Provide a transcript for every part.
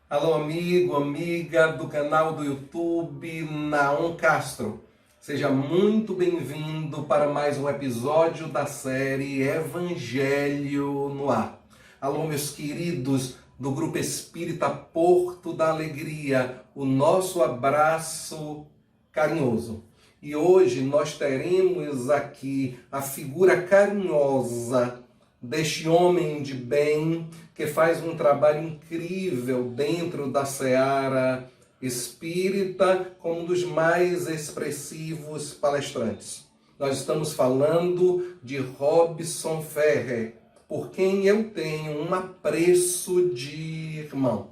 Alô, amigo, amiga do canal do YouTube Naum Castro. Seja muito bem-vindo para mais um episódio da série Evangelho no Ar. Alô, meus queridos do Grupo Espírita Porto da Alegria, o nosso abraço carinhoso. E hoje nós teremos aqui a figura carinhosa deste homem de bem que faz um trabalho incrível dentro da seara espírita como um dos mais expressivos palestrantes. Nós estamos falando de Robson Ferrer, por quem eu tenho um apreço de irmão.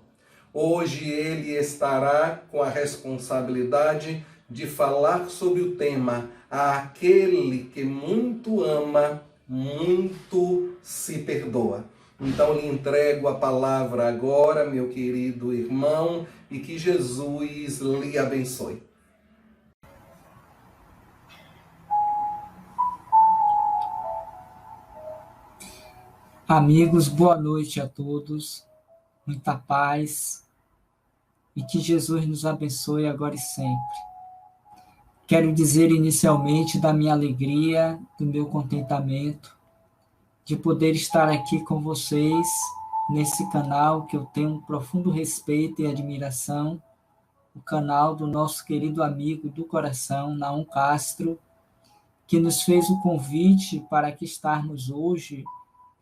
Hoje ele estará com a responsabilidade de falar sobre o tema Aquele que muito ama, muito se perdoa. Então lhe entrego a palavra agora, meu querido irmão, e que Jesus lhe abençoe. Amigos, boa noite a todos, muita paz e que Jesus nos abençoe agora e sempre. Quero dizer inicialmente da minha alegria, do meu contentamento, de poder estar aqui com vocês nesse canal que eu tenho um profundo respeito e admiração, o canal do nosso querido amigo do coração, Naum Castro, que nos fez o convite para que estarmos hoje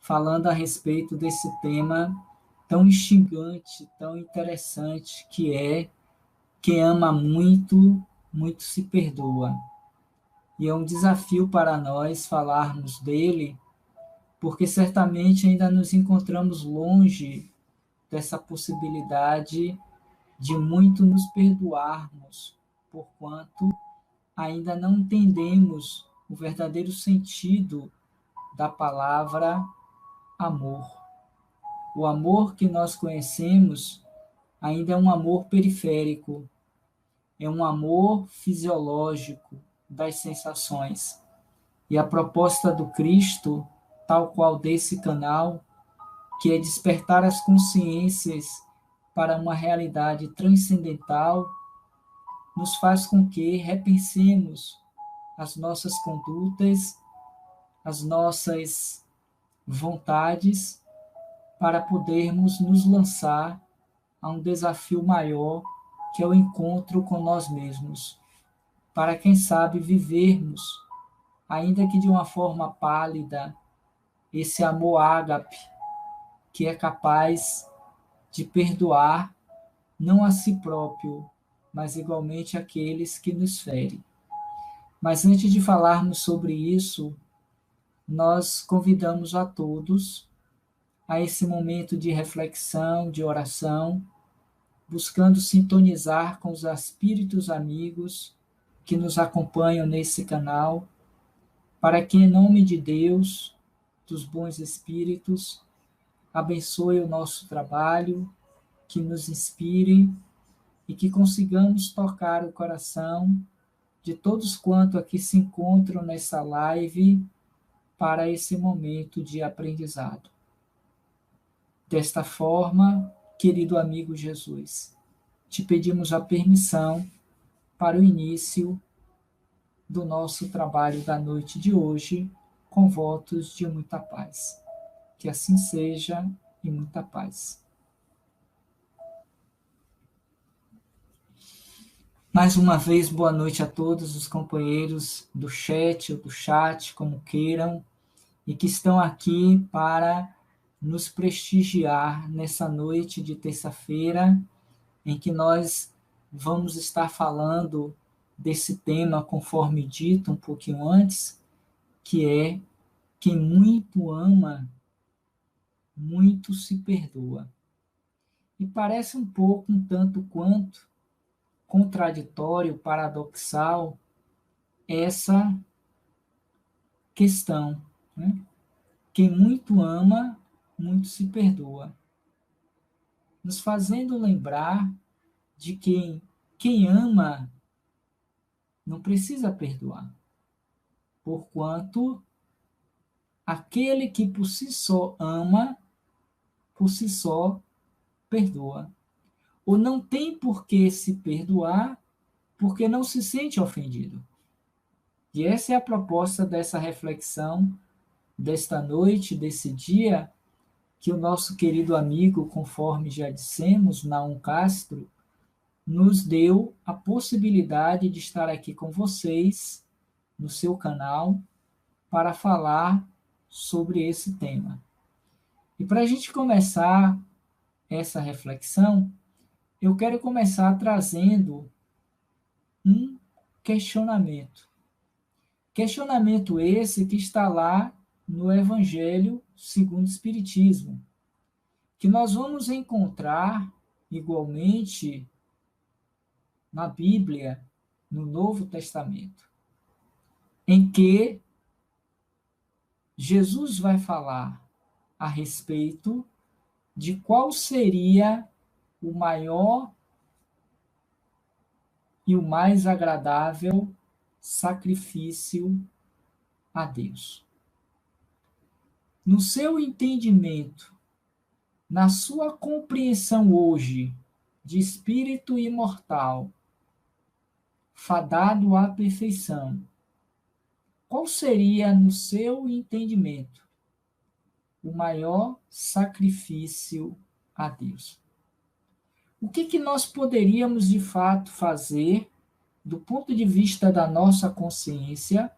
falando a respeito desse tema tão instigante, tão interessante, que é quem ama muito, muito se perdoa. E é um desafio para nós falarmos dele, porque certamente ainda nos encontramos longe dessa possibilidade de muito nos perdoarmos, porquanto ainda não entendemos o verdadeiro sentido da palavra amor. O amor que nós conhecemos ainda é um amor periférico, é um amor fisiológico das sensações. E a proposta do Cristo, tal qual desse canal, que é despertar as consciências para uma realidade transcendental, nos faz com que repensemos as nossas condutas, as nossas vontades, para podermos nos lançar a um desafio maior, que é o encontro com nós mesmos, para, quem sabe, vivermos, ainda que de uma forma pálida, esse amor ágape, que é capaz de perdoar não a si próprio, mas igualmente aqueles que nos ferem. Mas antes de falarmos sobre isso, nós convidamos a todos a esse momento de reflexão, de oração, buscando sintonizar com os espíritos amigos que nos acompanham nesse canal, para que, em nome de Deus, dos bons espíritos, abençoe o nosso trabalho, que nos inspire e que consigamos tocar o coração de todos quanto aqui se encontram nessa live para esse momento de aprendizado. Desta forma, querido amigo Jesus, te pedimos a permissão para o início do nosso trabalho da noite de hoje, com votos de muita paz. Que assim seja e muita paz. Mais uma vez, boa noite a todos os companheiros do chat ou do chat, como queiram, e que estão aqui para nos prestigiar nessa noite de terça-feira, em que nós vamos estar falando desse tema, conforme dito um pouquinho antes, que é quem muito ama, muito se perdoa. E parece um pouco, um tanto quanto, contraditório, paradoxal, essa questão, né? Quem muito ama, muito se perdoa. Nos fazendo lembrar de que quem ama não precisa perdoar, porquanto aquele que por si só ama, por si só perdoa. ou não tem por que se perdoar porque não se sente ofendido. E essa é a proposta dessa reflexão, desta noite, desse dia, que o nosso querido amigo, conforme já dissemos, Naum Castro, nos deu a possibilidade de estar aqui com vocês, no seu canal, para falar sobre esse tema. E para a gente começar essa reflexão, eu quero começar trazendo um questionamento. Questionamento esse que está lá no Evangelho segundo o Espiritismo, que nós vamos encontrar igualmente na Bíblia, no Novo Testamento, em que Jesus vai falar a respeito de qual seria o maior e o mais agradável sacrifício a Deus. No seu entendimento, na sua compreensão hoje de espírito imortal, fadado à perfeição, qual seria, no seu entendimento, o maior sacrifício a Deus? O que nós poderíamos, de fato, fazer, do ponto de vista da nossa consciência,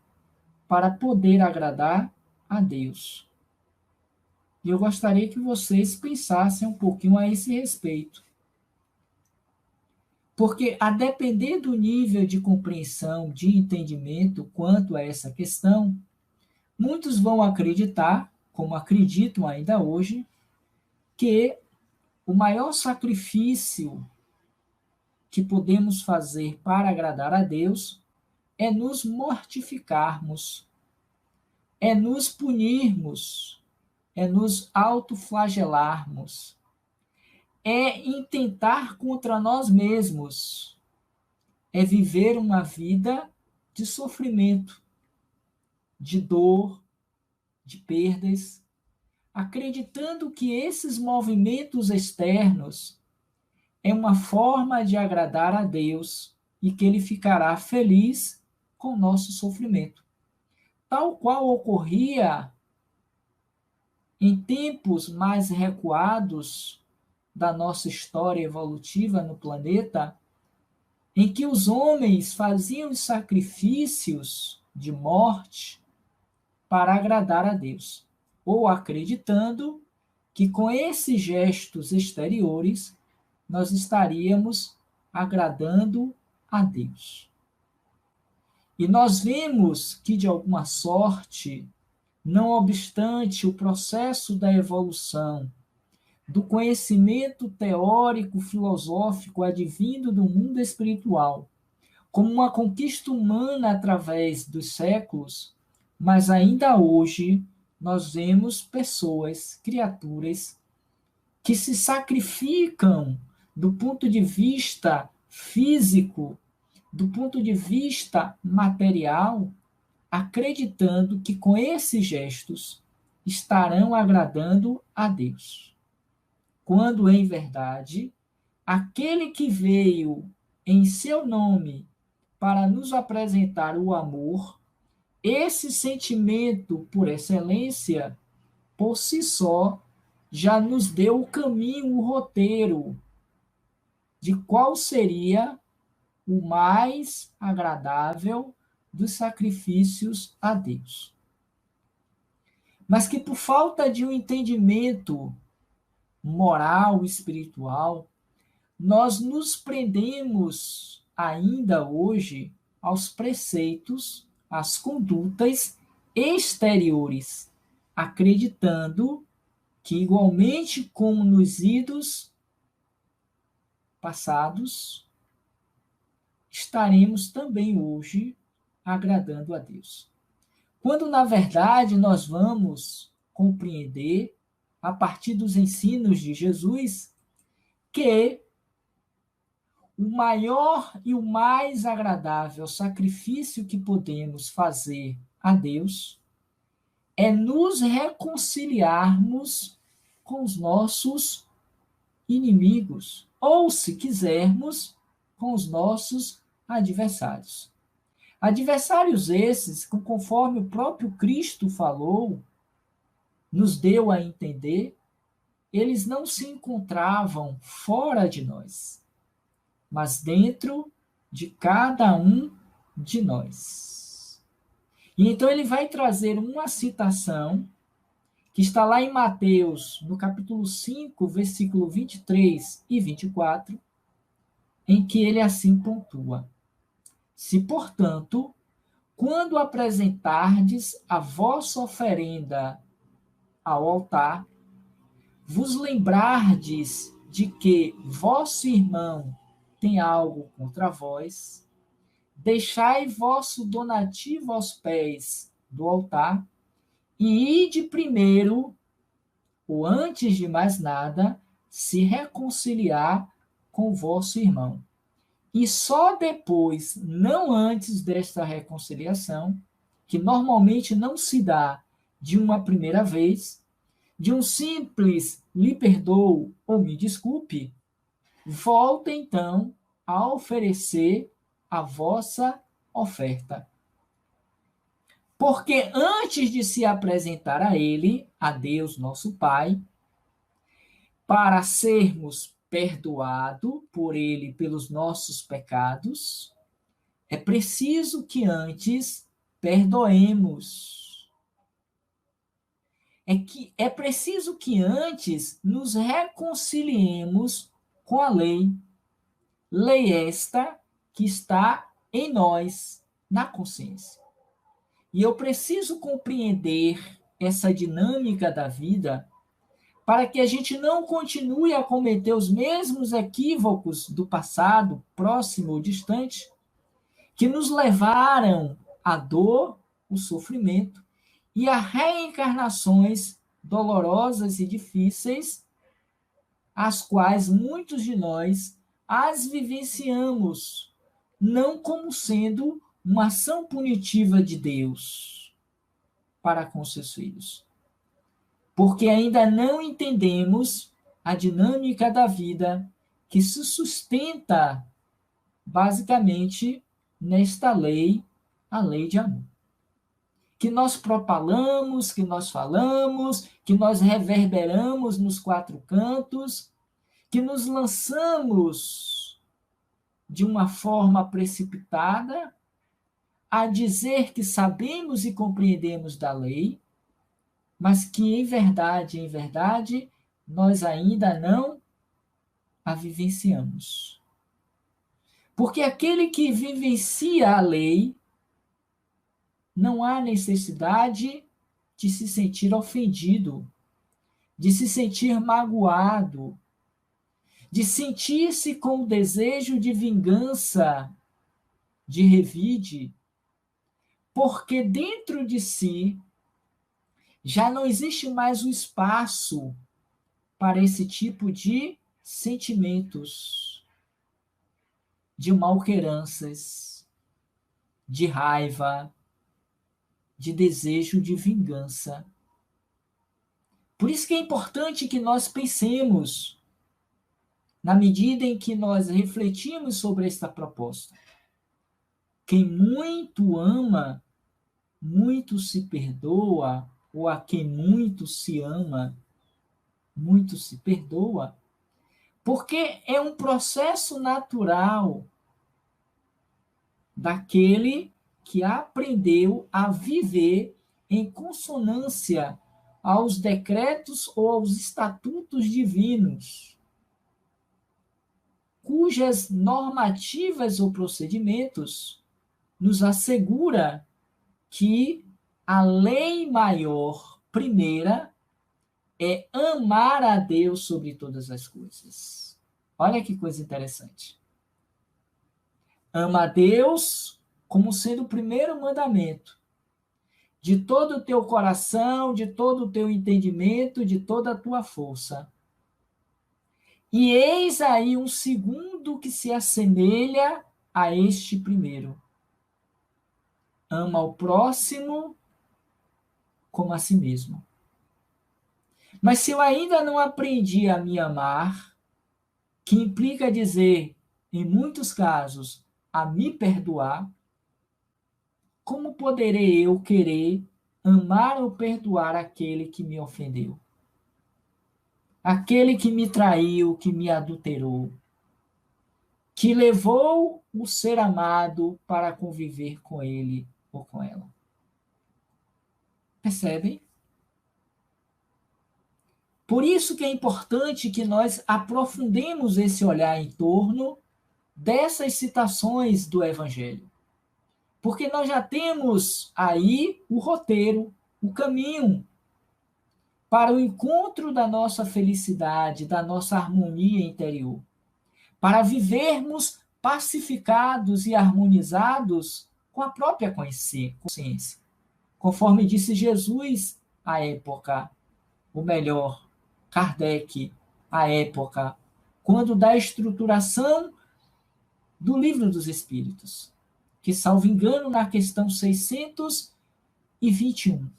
para poder agradar a Deus? E eu gostaria que vocês pensassem um pouquinho a esse respeito. Porque, a depender do nível de compreensão, de entendimento quanto a essa questão, muitos vão acreditar, como acreditam ainda hoje, que o maior sacrifício que podemos fazer para agradar a Deus é nos mortificarmos, é nos punirmos, é nos autoflagelarmos, é intentar contra nós mesmos, é viver uma vida de sofrimento, de dor, de perdas, acreditando que esses movimentos externos é uma forma de agradar a Deus e que Ele ficará feliz com o nosso sofrimento. Tal qual ocorria em tempos mais recuados da nossa história evolutiva no planeta, em que os homens faziam sacrifícios de morte para agradar a Deus, ou acreditando que com esses gestos exteriores nós estaríamos agradando a Deus. E nós vemos que, de alguma sorte, não obstante o processo da evolução, do conhecimento teórico, filosófico advindo do mundo espiritual, como uma conquista humana através dos séculos, mas ainda hoje nós vemos pessoas, criaturas, que se sacrificam do ponto de vista físico, do ponto de vista material, acreditando que com esses gestos estarão agradando a Deus. Quando, em verdade, aquele que veio em seu nome para nos apresentar o amor, esse sentimento por excelência, por si só, já nos deu o caminho, o roteiro de qual seria o mais agradável dos sacrifícios a Deus. Mas que por falta de um entendimento moral, espiritual, nós nos prendemos ainda hoje aos preceitos, às condutas exteriores, acreditando que, igualmente como nos idos passados, estaremos também hoje agradando a Deus. Quando, na verdade, nós vamos compreender, a partir dos ensinos de Jesus, que o maior e o mais agradável sacrifício que podemos fazer a Deus é nos reconciliarmos com os nossos inimigos. ou, se quisermos, com os nossos adversários. Adversários esses, conforme o próprio Cristo falou, nos deu a entender, eles não se encontravam fora de nós, mas dentro de cada um de nós. E então ele vai trazer uma citação que está lá em Mateus, no capítulo 5, versículo 23 e 24, em que ele assim pontua: Se, portanto, quando apresentardes a vossa oferenda ao altar, vos lembrardes de que vosso irmão tem algo contra vós, deixai vosso donativo aos pés do altar, e ide primeiro, ou antes de mais nada, se reconciliar com o vosso irmão. E só depois, não antes desta reconciliação, que normalmente não se dá de uma primeira vez, de um simples lhe perdoo ou me desculpe, volta então a oferecer a vossa oferta. Porque antes de se apresentar a Ele, a Deus nosso Pai, para sermos perdoados por Ele pelos nossos pecados, é preciso que antes perdoemos. É preciso que antes nos reconciliemos com a lei. Lei esta que está em nós, na consciência. E eu preciso compreender essa dinâmica da vida para que a gente não continue a cometer os mesmos equívocos do passado, próximo ou distante, que nos levaram à dor, o sofrimento e a reencarnações dolorosas e difíceis, as quais muitos de nós as vivenciamos, não como sendo uma ação punitiva de Deus para com seus filhos, porque ainda não entendemos a dinâmica da vida que se sustenta basicamente nesta lei, a lei de amor. Que nós propalamos, que nós falamos, que nós reverberamos nos quatro cantos, que nos lançamos de uma forma precipitada a dizer que sabemos e compreendemos da lei, mas que em verdade, nós ainda não a vivenciamos. Porque aquele que vivencia a lei, não há necessidade de se sentir ofendido, de se sentir magoado, de sentir-se com o desejo de vingança, de revide, porque dentro de si já não existe mais o espaço para esse tipo de sentimentos, de malqueranças, de raiva, de desejo de vingança. Por isso que é importante que nós pensemos, na medida em que nós refletimos sobre esta proposta. Quem muito ama, muito se perdoa, ou a quem muito se ama, muito se perdoa, porque é um processo natural daquele que aprendeu a viver em consonância aos decretos ou aos estatutos divinos, cujas normativas ou procedimentos nos assegura que a lei maior, primeira, é amar a Deus sobre todas as coisas. Olha que coisa interessante. Ama a Deus como sendo o primeiro mandamento. De todo o teu coração, de todo o teu entendimento, de toda a tua força. E eis aí um segundo que se assemelha a este primeiro. Ama o próximo como a si mesmo. Mas se eu ainda não aprendi a me amar, que implica dizer, em muitos casos, a me perdoar, como poderei eu querer amar ou perdoar aquele que me ofendeu? Aquele que me traiu, que me adulterou, que levou o ser amado para conviver com ele ou com ela. Percebem? Por isso que é importante que nós aprofundemos esse olhar em torno dessas citações do Evangelho. Porque nós já temos aí o roteiro, o caminho para o encontro da nossa felicidade, da nossa harmonia interior. Para vivermos pacificados e harmonizados com a própria consciência. Conforme disse Jesus à época, ou melhor, Kardec, à época, quando da estruturação do Livro dos Espíritos, que, salvo engano, na questão 621,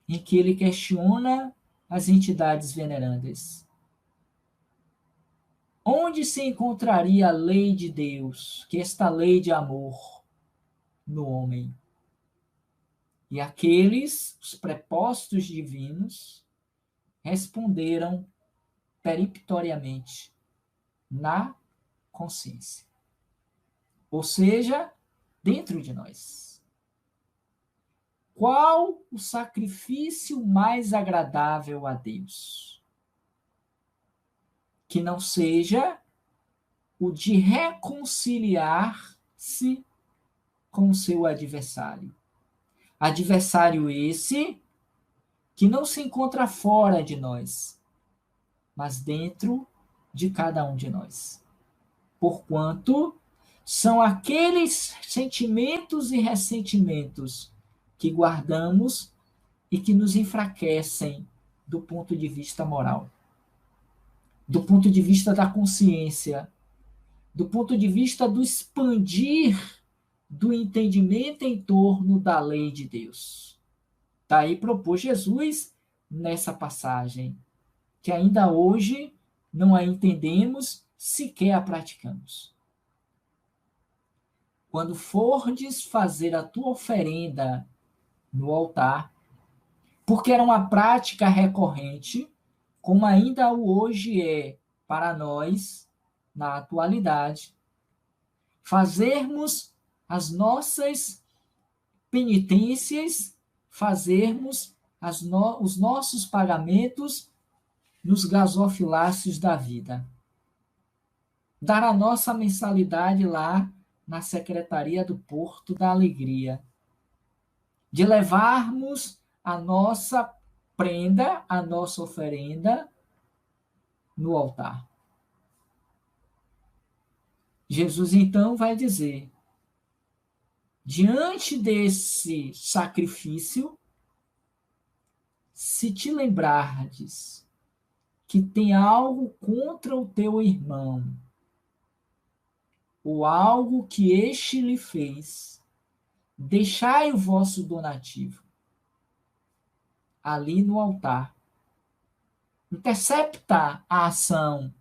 em que ele questiona as entidades venerandas. Onde se encontraria a lei de Deus, que é esta lei de amor no homem? E aqueles, os prepostos divinos, responderam peremptoriamente, na consciência. Ou seja, dentro de nós. Qual o sacrifício mais agradável a Deus? Que não seja o de reconciliar-se com o seu adversário. Adversário esse que não se encontra fora de nós, mas dentro de cada um de nós. Porquanto são aqueles sentimentos e ressentimentos que guardamos e que nos enfraquecem do ponto de vista moral, do ponto de vista da consciência, do ponto de vista do expandir do entendimento em torno da lei de Deus. Daí propôs Jesus nessa passagem, que ainda hoje não a entendemos, sequer a praticamos. Quando fordes fazer a tua oferenda no altar, porque era uma prática recorrente, como ainda hoje é para nós, na atualidade, fazermos as nossas penitências, fazermos os nossos pagamentos nos gasofiláceos da vida. Dar a nossa mensalidade lá na Secretaria do Porto da Alegria. De levarmos a nossa prenda, a nossa oferenda no altar. Jesus então vai dizer, diante desse sacrifício, se te lembrardes que tem algo contra o teu irmão, ou algo que este lhe fez, deixai o vosso donativo ali no altar. Intercepta a ação,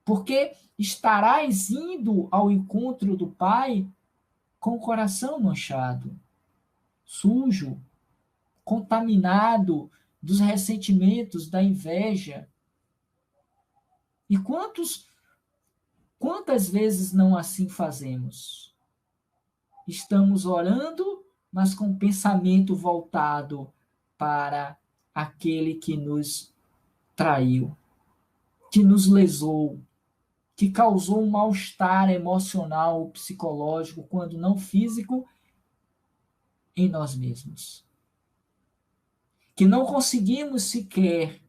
porque estarás indo ao encontro do Pai com o coração manchado, sujo, contaminado dos ressentimentos, da inveja. E quantas vezes não assim fazemos? Estamos orando, mas com o pensamento voltado para aquele que nos traiu, que nos lesou, que causou um mal-estar emocional, psicológico, quando não físico, em nós mesmos. Que não conseguimos sequer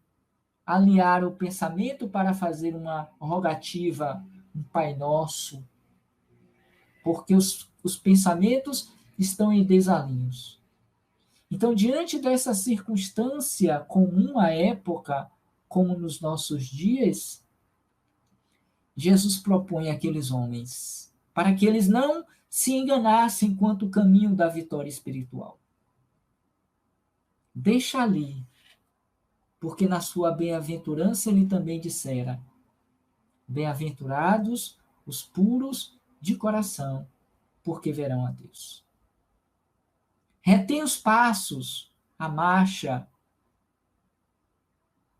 alinhar o pensamento para fazer uma rogativa, um Pai Nosso, porque os pensamentos estão em desalinhos. Então, diante dessa circunstância comum à época, como nos nossos dias, Jesus propõe àqueles homens, para que eles não se enganassem quanto ao caminho da vitória espiritual. Deixa ali, porque na sua bem-aventurança ele também dissera, Bem-aventurados os puros de coração, porque verão a Deus. Retém os passos, a marcha,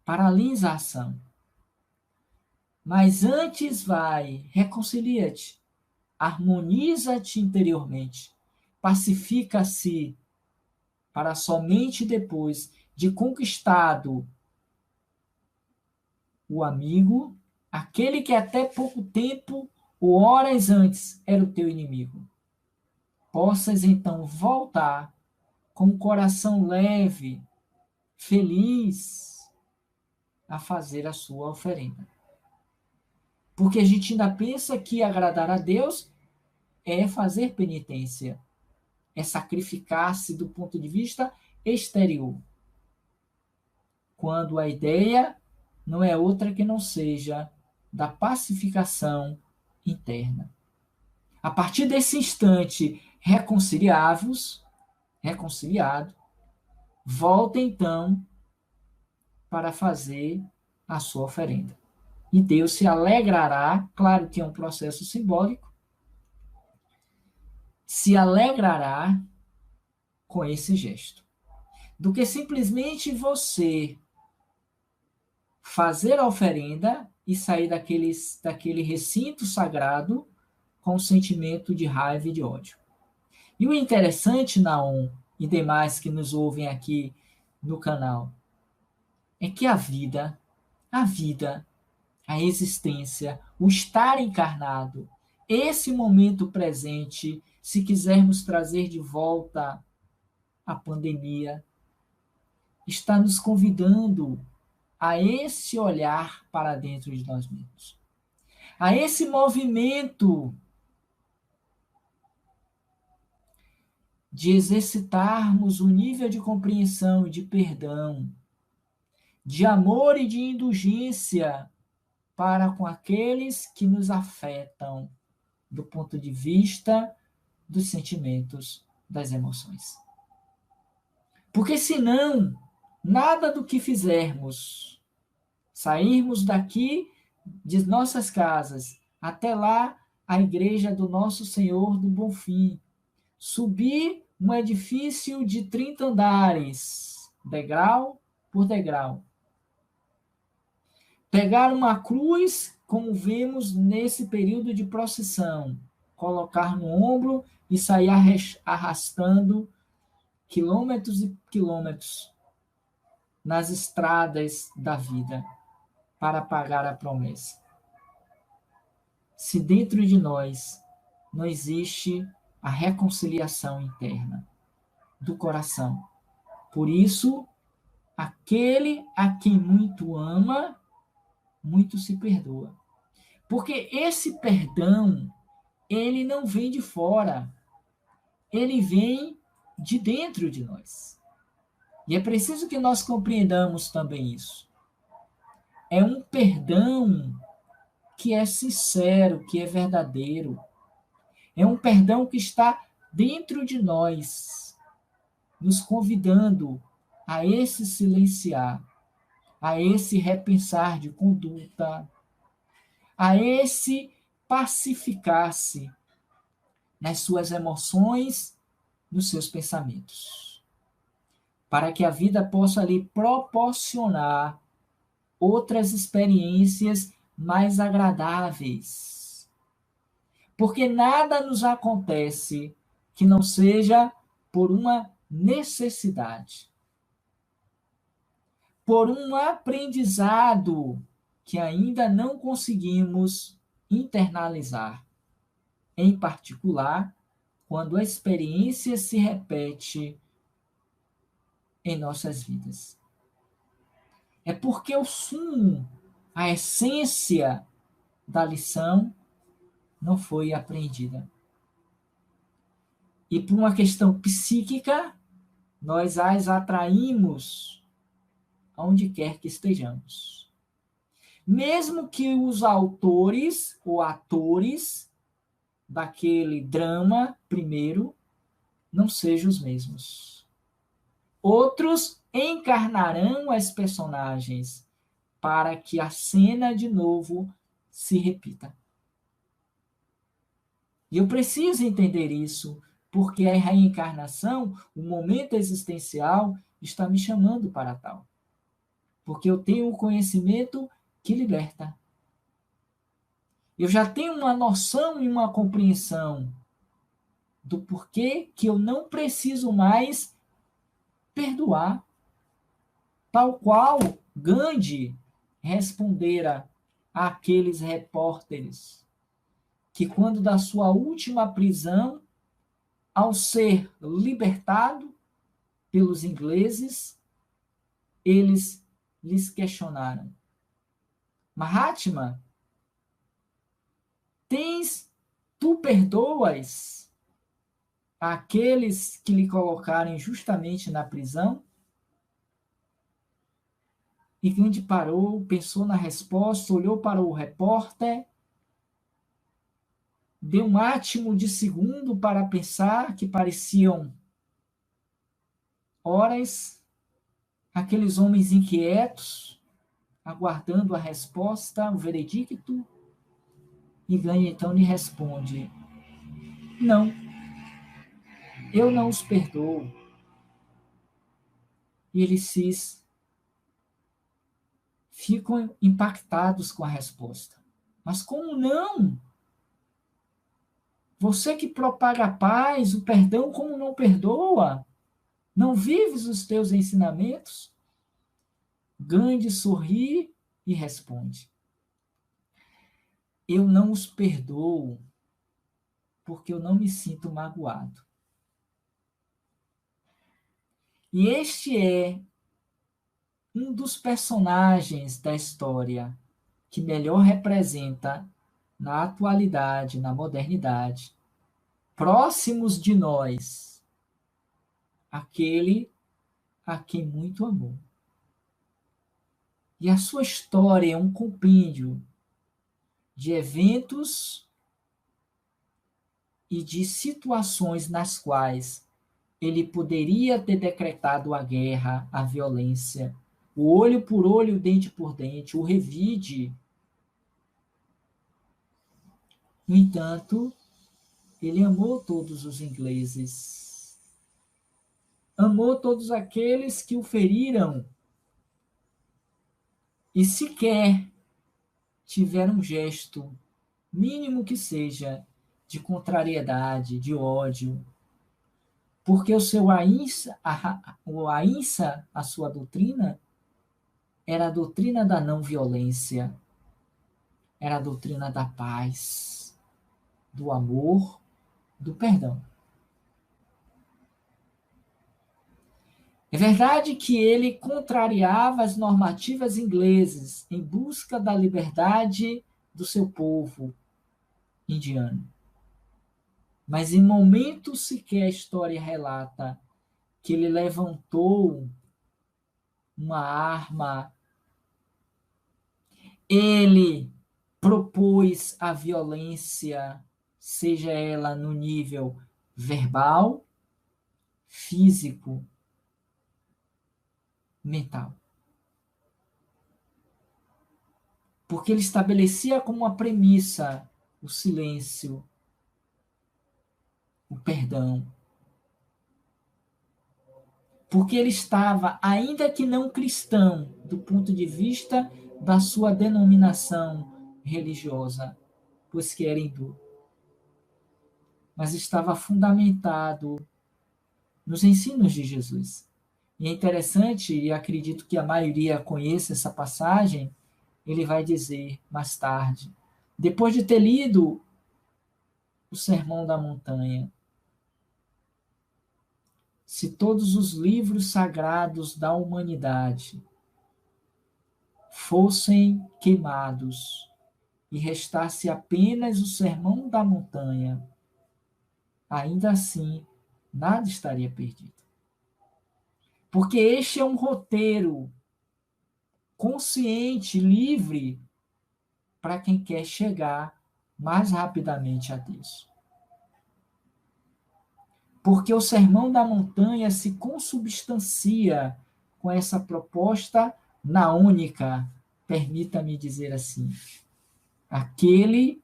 paralisa a ação. Mas antes vai, reconcilia-te, harmoniza-te interiormente, pacifica-se, para somente depois de conquistado o amigo, aquele que até pouco tempo ou horas antes era o teu inimigo, possas então voltar com o coração leve, feliz, a fazer a sua oferenda. Porque a gente ainda pensa que agradar a Deus é fazer penitência, é sacrificar-se do ponto de vista exterior, quando a ideia não é outra que não seja da pacificação interna. A partir desse instante reconciliado, volta então para fazer a sua oferenda. E Deus se alegrará, claro que é um processo simbólico, se alegrará com esse gesto. Do que simplesmente você fazer a oferenda e sair daquele recinto sagrado com um sentimento de raiva e de ódio. E o interessante, Naum, e demais que nos ouvem aqui no canal, é que a vida, a existência, o estar encarnado, esse momento presente, se quisermos trazer de volta a pandemia, está nos convidando a esse olhar para dentro de nós mesmos, a esse movimento de exercitarmos o nível de compreensão e de perdão, de amor e de indulgência para com aqueles que nos afetam do ponto de vista dos sentimentos, das emoções. Porque senão, nada do que fizermos, sairmos daqui de nossas casas até lá a igreja do Nosso Senhor do Bonfim, subir um edifício de 30 andares, degrau por degrau, pegar uma cruz, como vemos nesse período de procissão, colocar no ombro e sair arrastando quilômetros e quilômetros nas estradas da vida para pagar a promessa. Se dentro de nós não existe a reconciliação interna do coração, por isso, aquele a quem muito ama, muito se perdoa. Porque esse perdão, ele não vem de fora, ele vem de dentro de nós. E é preciso que nós compreendamos também isso. É um perdão que é sincero, que é verdadeiro. É um perdão que está dentro de nós, nos convidando a esse silenciar, a esse repensar de conduta, a esse pacificar-se nas suas emoções, nos seus pensamentos, para que a vida possa lhe proporcionar outras experiências mais agradáveis. Porque nada nos acontece que não seja por uma necessidade, por um aprendizado que ainda não conseguimos internalizar, em particular, quando a experiência se repete em nossas vidas. É porque o sumo, a essência da lição não foi aprendida. E por uma questão psíquica, nós as atraímos aonde quer que estejamos. Mesmo que os autores ou atores daquele drama, primeiro, não sejam os mesmos. Outros encarnarão as personagens para que a cena, de novo, se repita. E eu preciso entender isso, porque a reencarnação, o momento existencial, está me chamando para tal. Porque eu tenho um conhecimento que liberta. Eu já tenho uma noção e uma compreensão do porquê que eu não preciso mais perdoar. Tal qual Gandhi respondera àqueles repórteres que, quando da sua última prisão, ao ser libertado pelos ingleses, eles lhes questionaram: Mahatma, tu perdoas aqueles que lhe colocaram injustamente na prisão? E Gandhi parou, pensou na resposta, olhou para o repórter, deu um átimo de segundo para pensar, que pareciam horas, aqueles homens inquietos, aguardando a resposta, o veredicto, e Gandhi então lhe responde: não, eu não os perdoo. E eles ficam impactados com a resposta. Mas como não? Você que propaga a paz, o perdão, como não perdoa? Não vives os teus ensinamentos? Gandhi sorri e responde: eu não os perdoo porque eu não me sinto magoado. E este é um dos personagens da história que melhor representa, na atualidade, na modernidade, próximos de nós, aquele a quem muito amou. E a sua história é um compêndio de eventos e de situações nas quais ele poderia ter decretado a guerra, a violência, o olho por olho, o dente por dente, o revide. No entanto, ele amou todos os ingleses. Amou todos aqueles que o feriram e sequer tiveram um gesto, mínimo que seja, de contrariedade, de ódio. Porque o seu ahimsa, a sua doutrina, era a doutrina da não violência, era a doutrina da paz, do amor, do perdão. É verdade que ele contrariava as normativas inglesas em busca da liberdade do seu povo indiano. Mas em momento sequer a história relata que ele levantou uma arma, ele propôs a violência, seja ela no nível verbal, físico, mental. Porque ele estabelecia como uma premissa o silêncio, o perdão. Porque ele estava, ainda que não cristão, do ponto de vista da sua denominação religiosa, pois que era hindu, mas estava fundamentado nos ensinos de Jesus. E é interessante, e acredito que a maioria conheça essa passagem, ele vai dizer mais tarde, depois de ter lido o Sermão da Montanha: se todos os livros sagrados da humanidade fossem queimados e restasse apenas o Sermão da Montanha, ainda assim nada estaria perdido. Porque este é um roteiro consciente, livre, para quem quer chegar mais rapidamente a Deus. Porque o Sermão da Montanha se consubstancia com essa proposta naônica, permita-me dizer assim. Aquele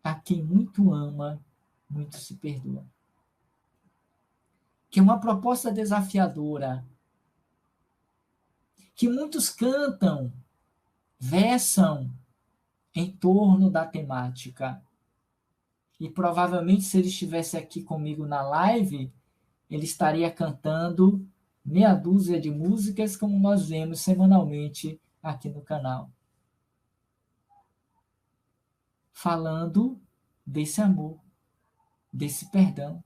a quem muito ama, muito se perdoa. Que é uma proposta desafiadora, que muitos cantam, versam em torno da temática. E provavelmente, se ele estivesse aqui comigo na live, ele estaria cantando meia dúzia de músicas, como nós vemos semanalmente aqui no canal. Falando desse amor, desse perdão.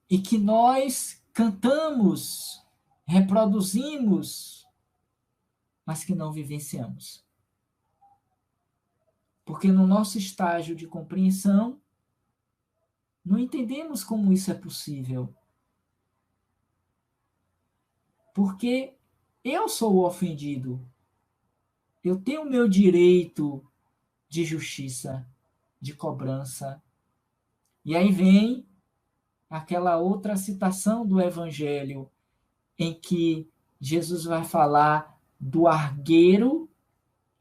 E que nós cantamos, reproduzimos, mas que não vivenciamos. Porque no nosso estágio de compreensão, não entendemos como isso é possível. Porque eu sou o ofendido. Eu tenho o meu direito de justiça, de cobrança. E aí vem aquela outra citação do Evangelho, em que Jesus vai falar do argueiro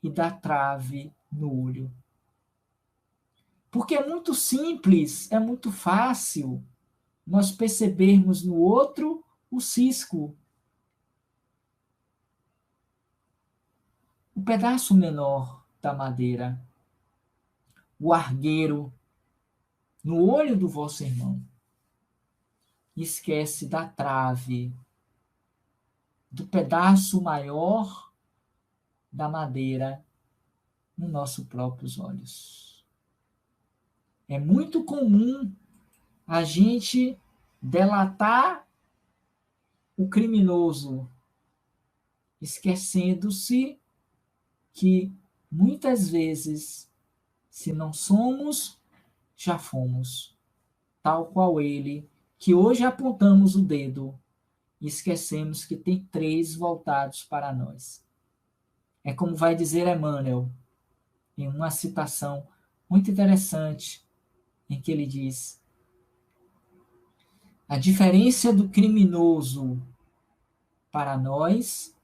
e da trave no olho. Porque é muito simples, é muito fácil nós percebermos no outro o cisco, o pedaço menor da madeira, o argueiro no olho do vosso irmão. Esquece da trave, do pedaço maior da madeira nos nossos próprios olhos. É muito comum a gente delatar o criminoso, esquecendo-se que muitas vezes, se não somos, já fomos, tal qual ele, que hoje apontamos o dedo e esquecemos que tem 3 voltados para nós. É como vai dizer Emmanuel, em uma citação muito interessante, em que ele diz: a diferença do criminoso para nós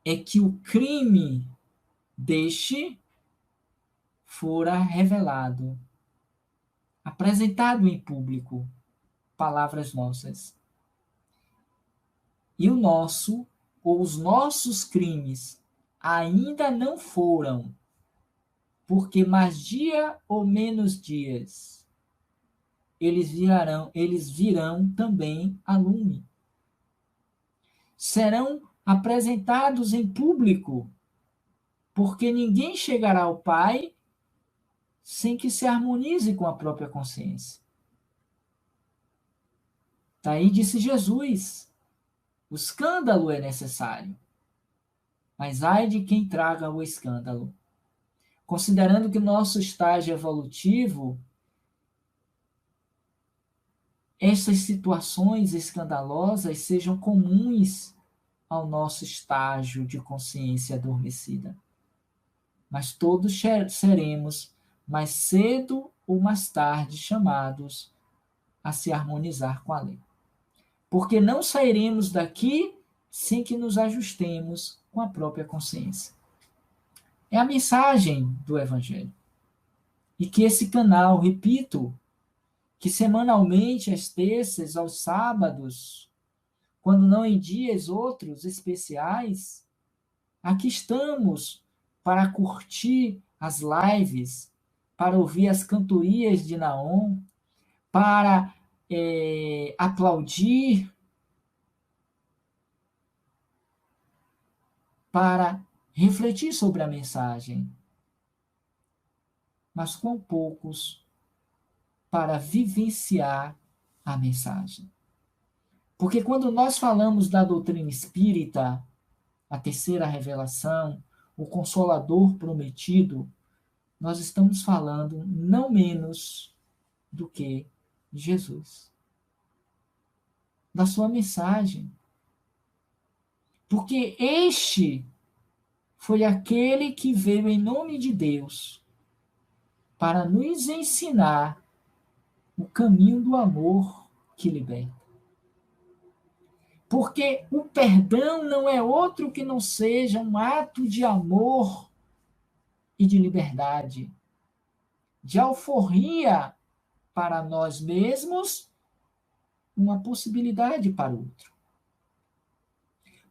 é que o crime deste fora revelado, apresentado em público, palavras nossas. E o nosso, ou os nossos crimes, ainda não foram, porque mais dia ou menos dias, eles virão também a lume. Serão apresentados em público, porque ninguém chegará ao Pai sem que se harmonize com a própria consciência. Daí disse Jesus: o escândalo é necessário, mas ai de quem traga o escândalo. Considerando que nosso estágio evolutivo, essas situações escandalosas sejam comuns ao nosso estágio de consciência adormecida. Mas todos seremos, mais cedo ou mais tarde, chamados a se harmonizar com a lei. Porque não sairemos daqui sem que nos ajustemos com a própria consciência. É a mensagem do Evangelho. E que esse canal, repito, que semanalmente, às terças, aos sábados, quando não em dias outros especiais, aqui estamos para curtir as lives, para ouvir as cantorias de Naon, para aplaudir, para refletir sobre a mensagem, mas com poucos para vivenciar a mensagem. Porque quando nós falamos da doutrina espírita, a terceira revelação, o Consolador prometido, nós estamos falando não menos do que Jesus, da sua mensagem. Porque este foi aquele que veio em nome de Deus para nos ensinar o caminho do amor que liberta. Porque o perdão não é outro que não seja um ato de amor e de liberdade, de alforria para nós mesmos, uma possibilidade para o outro.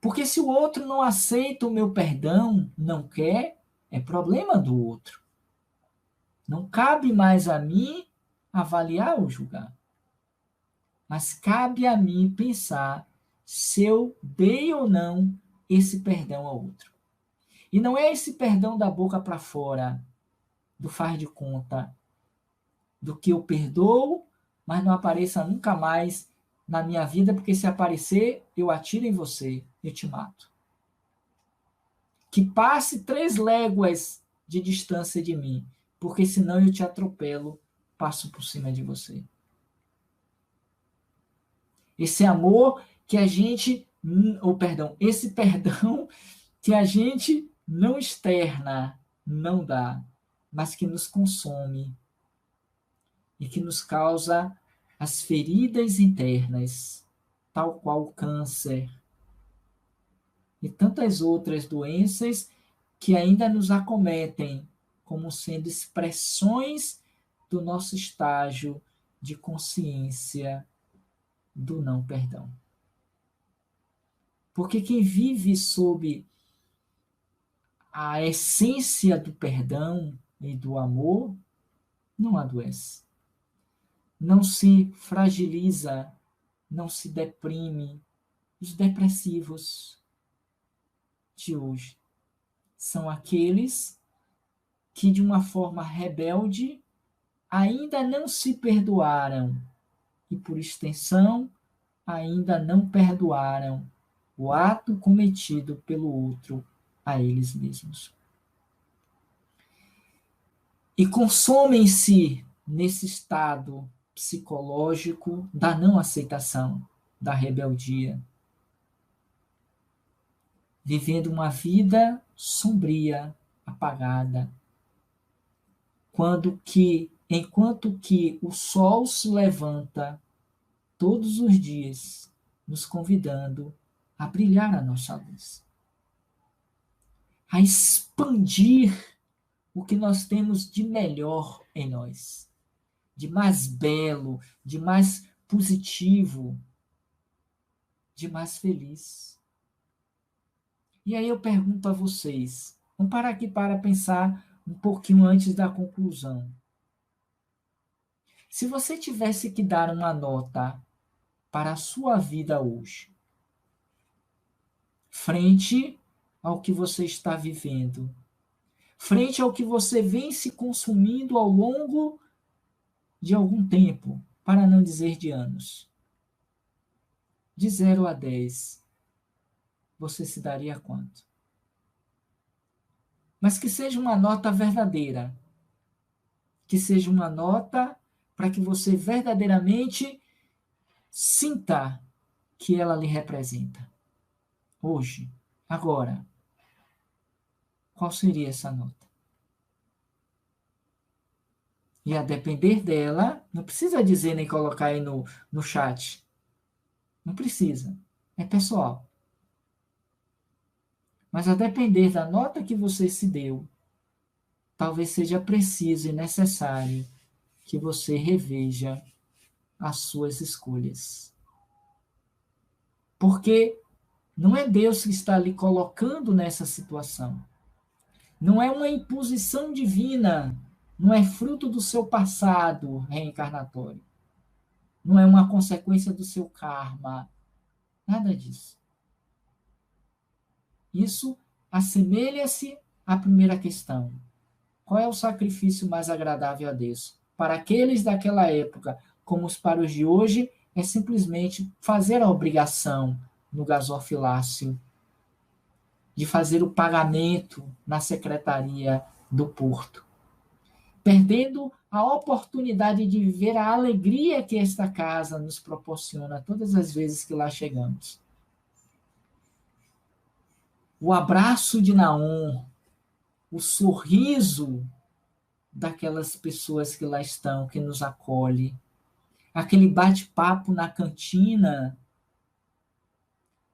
Porque se o outro não aceita o meu perdão, não quer, é problema do outro. Não cabe mais a mim avaliar ou julgar. Mas cabe a mim pensar se eu dei ou não esse perdão ao outro. E não é esse perdão da boca para fora, do faz de conta, do que eu perdoo, mas não apareça nunca mais na minha vida, porque se aparecer, eu atiro em você, eu te mato. Que passe 3 léguas de distância de mim, porque senão eu te atropelo, passo por cima de você. Esse amor que a gente, esse perdão que a gente não externa, não dá, mas que nos consome e que nos causa as feridas internas, tal qual o câncer e tantas outras doenças que ainda nos acometem, como sendo expressões do nosso estágio de consciência do não perdão. Porque quem vive sob a essência do perdão e do amor não adoece, não se fragiliza, não se deprime. Os depressivos de hoje são aqueles que, de uma forma rebelde, ainda não se perdoaram e, por extensão, ainda não perdoaram o ato cometido pelo outro a eles mesmos. E consomem-se nesse estado psicológico da não aceitação, da rebeldia, vivendo uma vida sombria, apagada, enquanto que o sol se levanta todos os dias, nos convidando a brilhar a nossa luz, a expandir o que nós temos de melhor em nós, de mais belo, de mais positivo, de mais feliz. E aí eu pergunto a vocês, vamos parar aqui para pensar um pouquinho antes da conclusão. Se você tivesse que dar uma nota para a sua vida hoje, frente ao que você está vivendo, frente ao que você vem se consumindo ao longo de algum tempo, para não dizer de anos, de 0 a 10, você se daria quanto? Mas que seja uma nota verdadeira, que seja uma nota para que você verdadeiramente sinta que ela lhe representa. Hoje, agora, qual seria essa nota? E a depender dela, não precisa dizer nem colocar aí no chat. Não precisa. É pessoal. Mas a depender da nota que você se deu, talvez seja preciso e necessário que você reveja as suas escolhas. Porque não é Deus que está lhe colocando nessa situação. Não é uma imposição divina, não é fruto do seu passado reencarnatório. Não é uma consequência do seu karma. Nada disso. Isso assemelha-se à primeira questão. Qual é o sacrifício mais agradável a Deus? Para aqueles daquela época, como os para os de hoje, é simplesmente fazer a obrigação no gasofilácio, de fazer o pagamento na secretaria do porto, perdendo a oportunidade de viver a alegria que esta casa nos proporciona todas as vezes que lá chegamos. O abraço de Naum, o sorriso daquelas pessoas que lá estão, que nos acolhe, aquele bate-papo na cantina,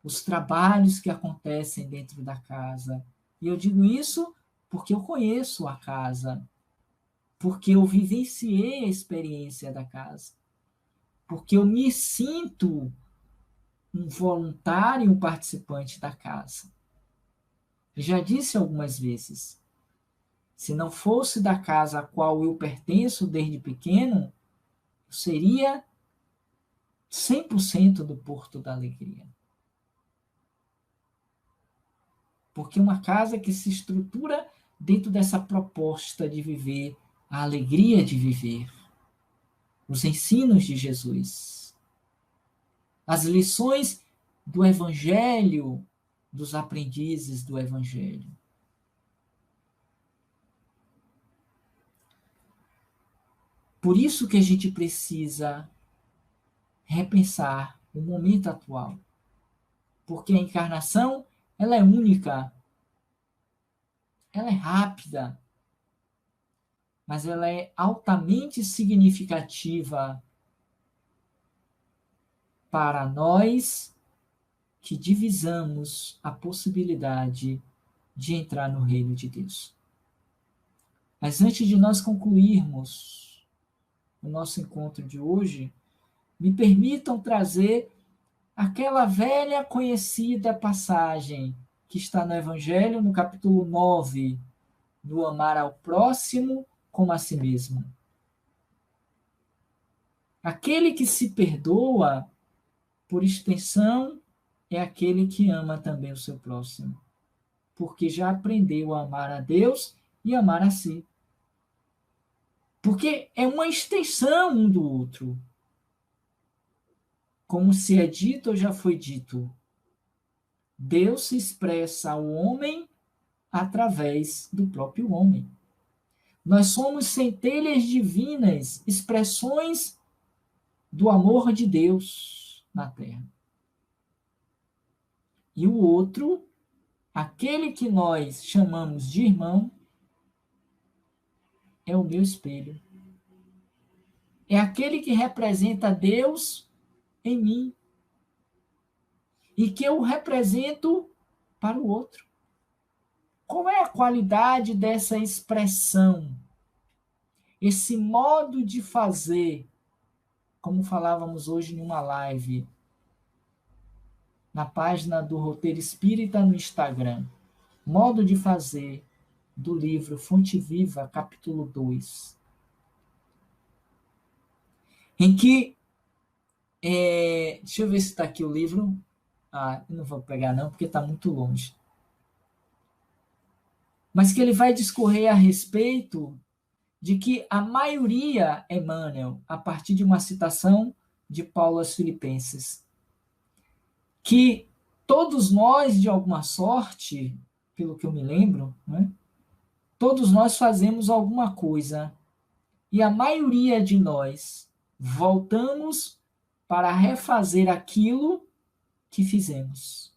os trabalhos que acontecem dentro da casa. E eu digo isso porque eu conheço a casa, porque eu vivenciei a experiência da casa, porque eu me sinto um voluntário, um participante da casa. Eu já disse algumas vezes, se não fosse da casa a qual eu pertenço desde pequeno, eu seria 100% do Porto da Alegria. Porque uma casa que se estrutura dentro dessa proposta de viver, a alegria de viver, os ensinos de Jesus, as lições do Evangelho, dos aprendizes do Evangelho. Por isso que a gente precisa repensar o momento atual. Porque a encarnação, ela é única, ela é rápida, mas ela é altamente significativa para nós que divisamos a possibilidade de entrar no reino de Deus. Mas antes de nós concluirmos o nosso encontro de hoje, me permitam trazer aquela velha conhecida passagem que está no Evangelho, no capítulo 9, do amar ao próximo como a si mesmo. Aquele que se perdoa, por extensão, é aquele que ama também o seu próximo, porque já aprendeu a amar a Deus e amar a si. Porque é uma extensão um do outro. Como se é dito ou já foi dito, Deus se expressa ao homem através do próprio homem. Nós somos centelhas divinas, expressões do amor de Deus na terra. E o outro, aquele que nós chamamos de irmão, é o meu espelho. É aquele que representa Deus em mim e que eu represento para o outro. Qual é a qualidade dessa expressão? Esse modo de fazer, como falávamos hoje numa live, na página do Roteiro Espírita no Instagram. Modo de fazer do livro Fonte Viva, capítulo 2. Em que, deixa eu ver se está aqui o livro. Não vou pegar não, porque está muito longe. Mas que ele vai discorrer a respeito de que a maioria, Emmanuel, a partir de uma citação de Paulo aos Filipenses, que todos nós, de alguma sorte, pelo que eu me lembro, né, todos nós fazemos alguma coisa e a maioria de nós voltamos para refazer aquilo que fizemos.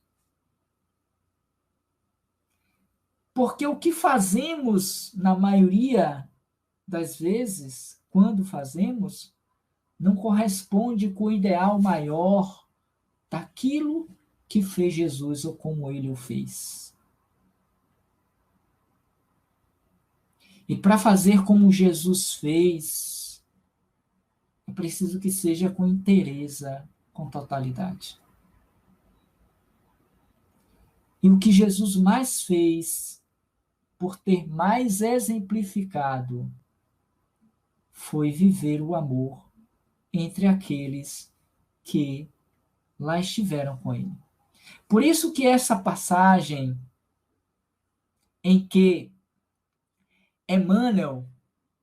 Porque o que fazemos, na maioria das vezes, quando fazemos, não corresponde com o ideal maior daquilo que fez Jesus ou como ele o fez. E para fazer como Jesus fez, é preciso que seja com inteireza, com totalidade. E o que Jesus mais fez, por ter mais exemplificado, foi viver o amor entre aqueles que lá estiveram com ele. Por isso que essa passagem em que Emmanuel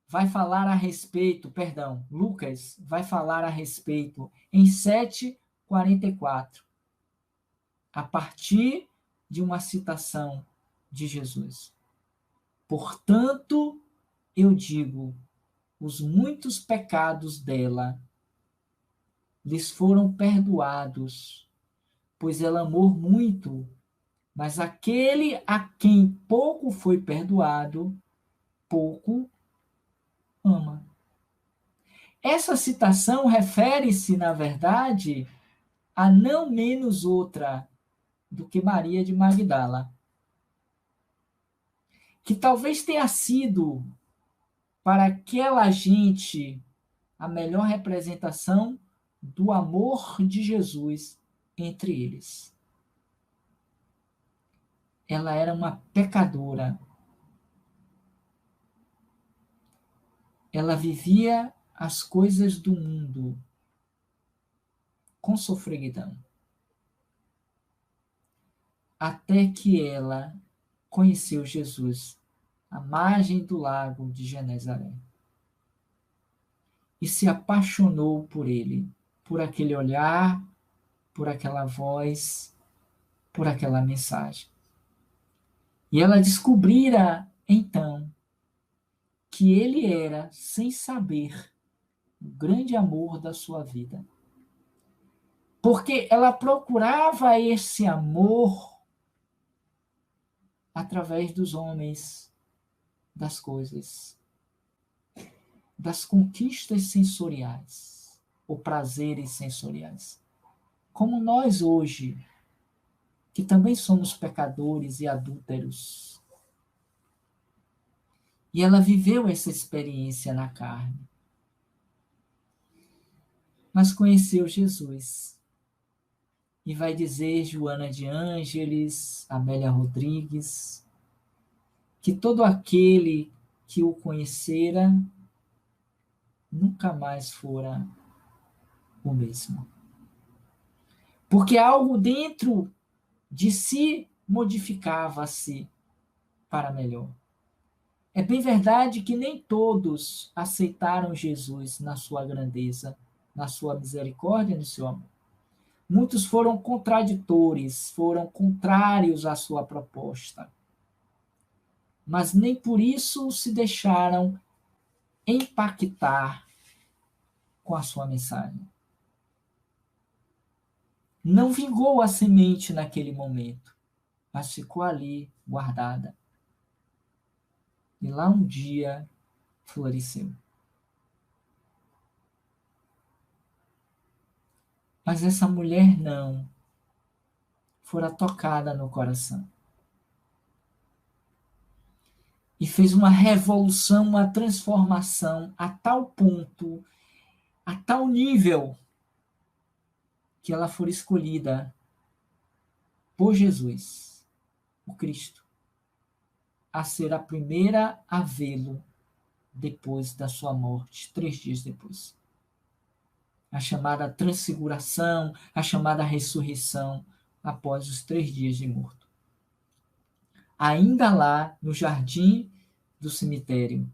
vai falar a respeito, Lucas vai falar a respeito em 7:44, a partir de uma citação de Jesus. Portanto, eu digo, os muitos pecados dela lhes foram perdoados, pois ela amou muito, mas aquele a quem pouco foi perdoado, pouco ama. Essa citação refere-se, na verdade, a não menos outra do que Maria de Magdala, que talvez tenha sido para aquela gente a melhor representação do amor de Jesus entre eles. Ela era uma pecadora. Ela vivia as coisas do mundo com sofreguidão. Até que ela conheceu Jesus à margem do lago de Genezaré. E se apaixonou por ele, por aquele olhar, por aquela voz, por aquela mensagem. E ela descobrira, então, que ele era, sem saber, o grande amor da sua vida. Porque ela procurava esse amor através dos homens, das coisas, das conquistas sensoriais, ou prazeres sensoriais. Como nós hoje, que também somos pecadores e adúlteros. E ela viveu essa experiência na carne. Mas conheceu Jesus. E vai dizer Joana de Ângeles, Amélia Rodrigues, que todo aquele que o conhecera nunca mais fora o mesmo. Porque algo dentro de si modificava-se para melhor. É bem verdade que nem todos aceitaram Jesus na sua grandeza, na sua misericórdia, no seu amor. Muitos foram contraditores, foram contrários à sua proposta. Mas nem por isso se deixaram impactar com a sua mensagem. Não vingou a semente naquele momento, mas ficou ali guardada. E lá um dia floresceu. Mas essa mulher não fora tocada no coração. E fez uma revolução, uma transformação a tal ponto, a tal nível, que ela for escolhida por Jesus, o Cristo, a ser a primeira a vê-lo depois da sua morte, 3 dias depois. A chamada transfiguração, a chamada ressurreição após os 3 dias de morto. Ainda lá no jardim do cemitério.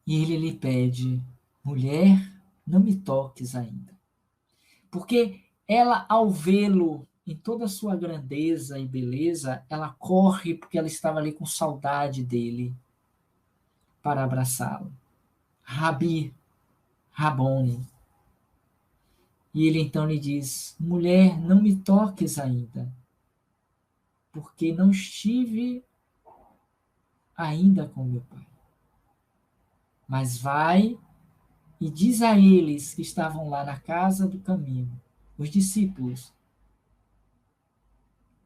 E ele lhe pede: mulher, não me toques ainda. Porque ela, ao vê-lo em toda a sua grandeza e beleza, ela corre porque ela estava ali com saudade dele para abraçá-lo. Rabi, Rabone. E ele então lhe diz: mulher, não me toques ainda, porque não estive ainda com meu pai. Mas vai e diz a eles que estavam lá na casa do caminho, os discípulos,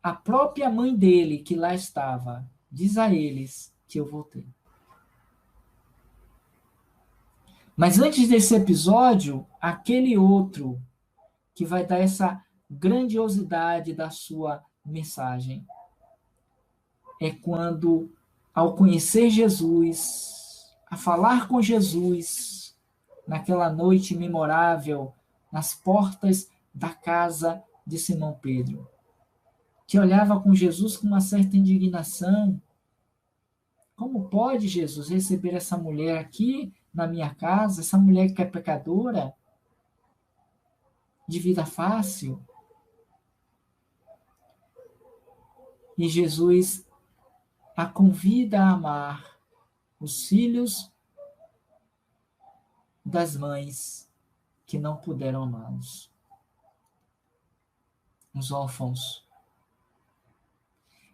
a própria mãe dele que lá estava, diz a eles que eu voltei. Mas antes desse episódio, aquele outro que vai dar essa grandiosidade da sua mensagem é quando, ao conhecer Jesus, a falar com Jesus, naquela noite memorável, nas portas da casa de Simão Pedro, que olhava com Jesus com uma certa indignação. Como pode, Jesus, receber essa mulher aqui na minha casa, essa mulher que é pecadora, de vida fácil? E Jesus a convida a amar os filhos das mães que não puderam amá-los, os órfãos.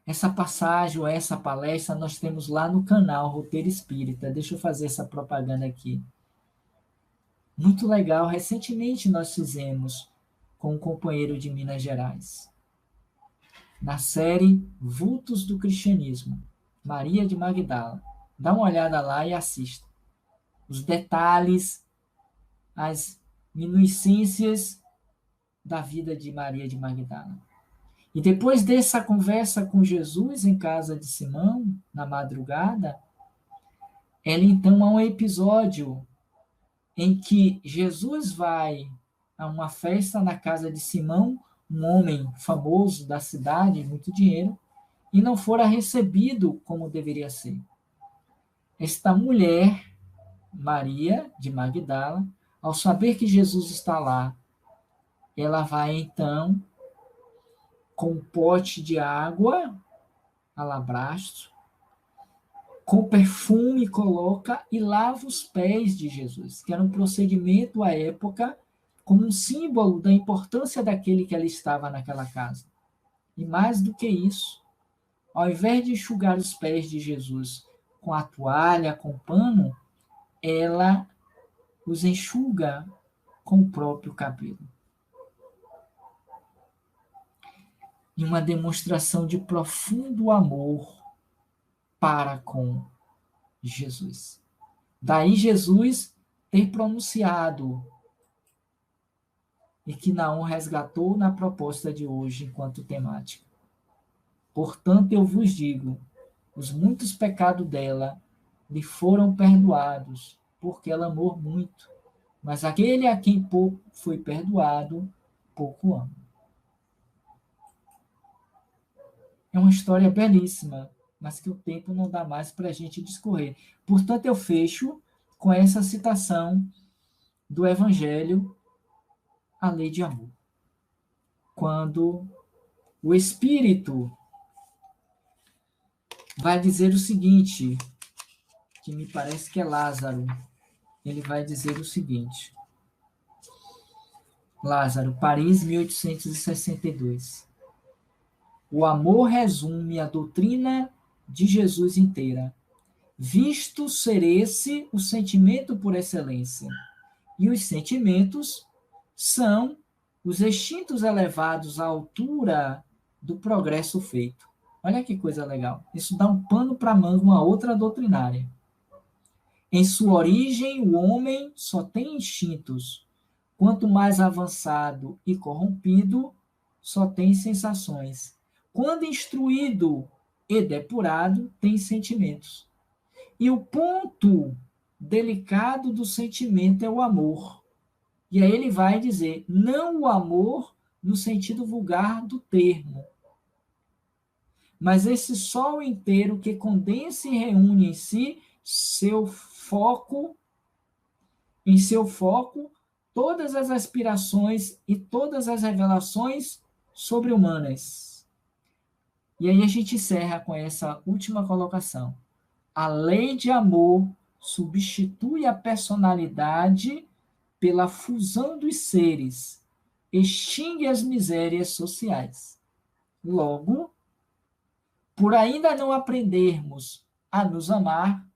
Essa passagem ou essa palestra nós temos lá no canal Roteiro Espírita. Deixa eu fazer essa propaganda aqui. Muito legal. Recentemente nós fizemos com um companheiro de Minas Gerais, na série Vultos do Cristianismo, Maria de Magdala. Dá uma olhada lá e assista. Os detalhes, as minucências da vida de Maria de Magdala. E depois dessa conversa com Jesus em casa de Simão, na madrugada, ela então há um episódio em que Jesus vai a uma festa na casa de Simão, um homem famoso da cidade, muito dinheiro, e não fora recebido como deveria ser. Esta mulher, Maria de Magdala, ao saber que Jesus está lá, ela vai então com um pote de água, alabastro, com perfume coloca e lava os pés de Jesus, que era um procedimento à época como um símbolo da importância daquele que ela estava naquela casa. E mais do que isso, ao invés de enxugar os pés de Jesus com a toalha, com o pano, ela os enxuga com o próprio cabelo. E uma demonstração de profundo amor para com Jesus. Daí Jesus ter pronunciado e que Naum resgatou na proposta de hoje enquanto temática. Portanto, eu vos digo, os muitos pecados dela lhe foram perdoados, porque ela amou muito. Mas aquele a quem pouco foi perdoado, pouco ama. É uma história belíssima, mas que o tempo não dá mais para a gente discorrer. Portanto, eu fecho com essa citação do Evangelho, a lei de amor. Quando o Espírito vai dizer o seguinte, que me parece que é Lázaro, ele vai dizer o seguinte. Lázaro, Paris, 1862. O amor resume a doutrina de Jesus inteira, visto ser esse o sentimento por excelência. E os sentimentos são os instintos elevados à altura do progresso feito. Olha que coisa legal. Isso dá um pano para manga, uma outra doutrinária. Em sua origem, o homem só tem instintos. Quanto mais avançado e corrompido, só tem sensações. Quando instruído e depurado, tem sentimentos. E o ponto delicado do sentimento é o amor. E aí ele vai dizer, não o amor no sentido vulgar do termo, mas esse sol inteiro que condensa e reúne em si em seu foco, todas as aspirações e todas as revelações sobre-humanas. E aí a gente encerra com essa última colocação. A lei de amor substitui a personalidade pela fusão dos seres, extingue as misérias sociais. Logo, por ainda não aprendermos a nos amar,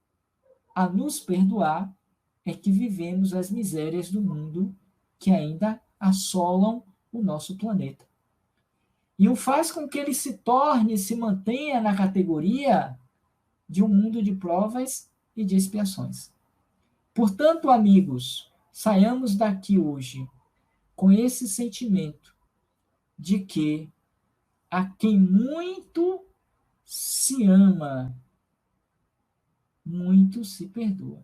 a nos perdoar, é que vivemos as misérias do mundo que ainda assolam o nosso planeta. E o faz com que ele se mantenha na categoria de um mundo de provas e de expiações. Portanto, amigos, saiamos daqui hoje com esse sentimento de que a quem muito se ama, muito se perdoa.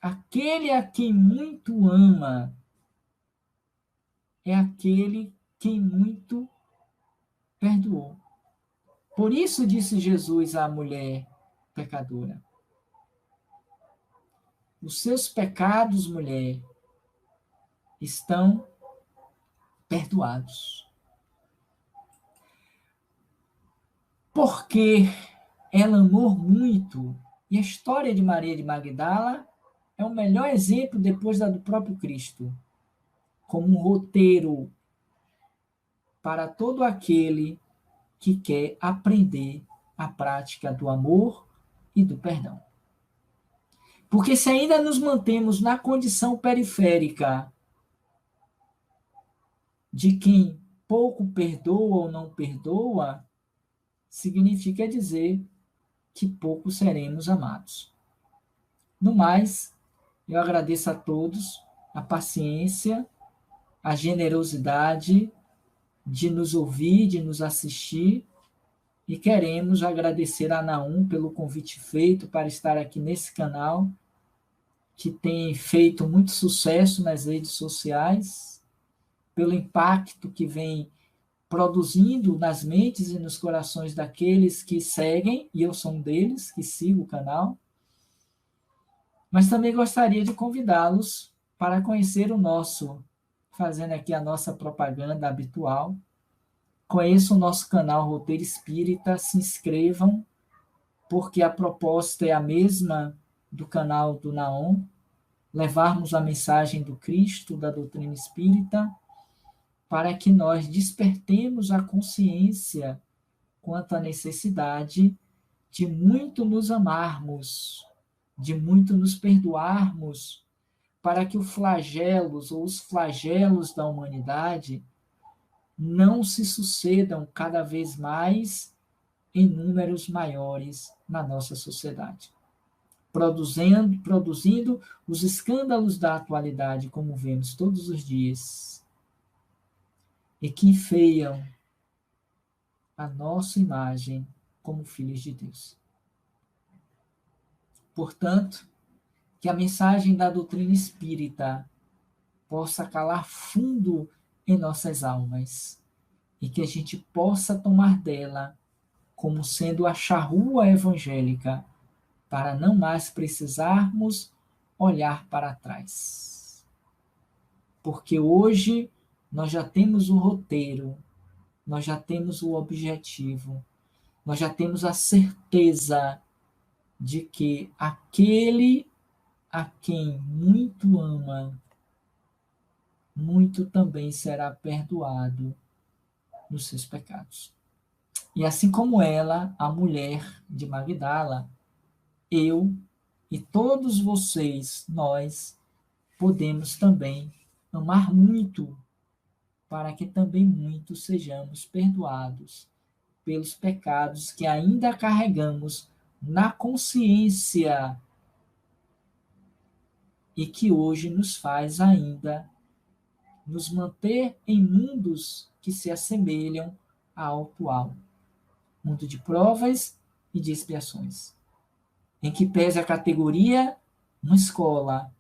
Aquele a quem muito ama é aquele quem muito perdoou. Por isso disse Jesus à mulher pecadora: os seus pecados, mulher, estão perdoados. Porque ela amou muito, e a história de Maria de Magdala é o melhor exemplo, depois da do próprio Cristo, como um roteiro para todo aquele que quer aprender a prática do amor e do perdão. Porque se ainda nos mantemos na condição periférica de quem pouco perdoa ou não perdoa, significa dizer que pouco seremos amados. No mais, eu agradeço a todos a paciência, a generosidade de nos ouvir, de nos assistir, e queremos agradecer a Naum pelo convite feito para estar aqui nesse canal, que tem feito muito sucesso nas redes sociais, pelo impacto que vem produzindo nas mentes e nos corações daqueles que seguem, e eu sou um deles, que sigo o canal. Mas também gostaria de convidá-los para conhecer o nosso, fazendo aqui a nossa propaganda habitual. Conheçam o nosso canal Roteiro Espírita, se inscrevam, porque a proposta é a mesma do canal do Naon, levarmos a mensagem do Cristo, da doutrina espírita, para que nós despertemos a consciência quanto à necessidade de muito nos amarmos, de muito nos perdoarmos, para que os flagelos da humanidade não se sucedam cada vez mais em números maiores na nossa sociedade, produzindo os escândalos da atualidade, como vemos todos os dias, e que enfeiam a nossa imagem como filhos de Deus. Portanto, que a mensagem da doutrina espírita possa calar fundo em nossas almas e que a gente possa tomar dela como sendo a charrua evangélica para não mais precisarmos olhar para trás. Porque hoje nós já temos o roteiro, nós já temos o objetivo, nós já temos a certeza de que aquele a quem muito ama, muito também será perdoado nos seus pecados. E assim como ela, a mulher de Magdala, eu e todos vocês, nós, podemos também amar muito, para que também muitos sejamos perdoados pelos pecados que ainda carregamos na consciência e que hoje nos faz ainda nos manter em mundos que se assemelham ao atual. Mundo de provas e de expiações, em que pese a categoria uma escola,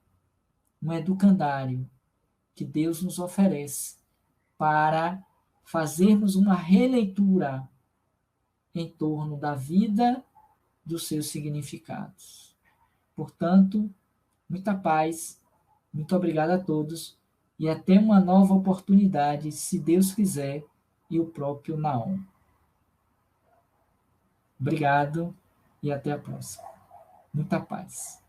um educandário que Deus nos oferece para fazermos uma releitura em torno da vida, dos seus significados. Portanto, muita paz, muito obrigado a todos e até uma nova oportunidade, se Deus quiser, e o próprio Naon. Obrigado e até a próxima. Muita paz.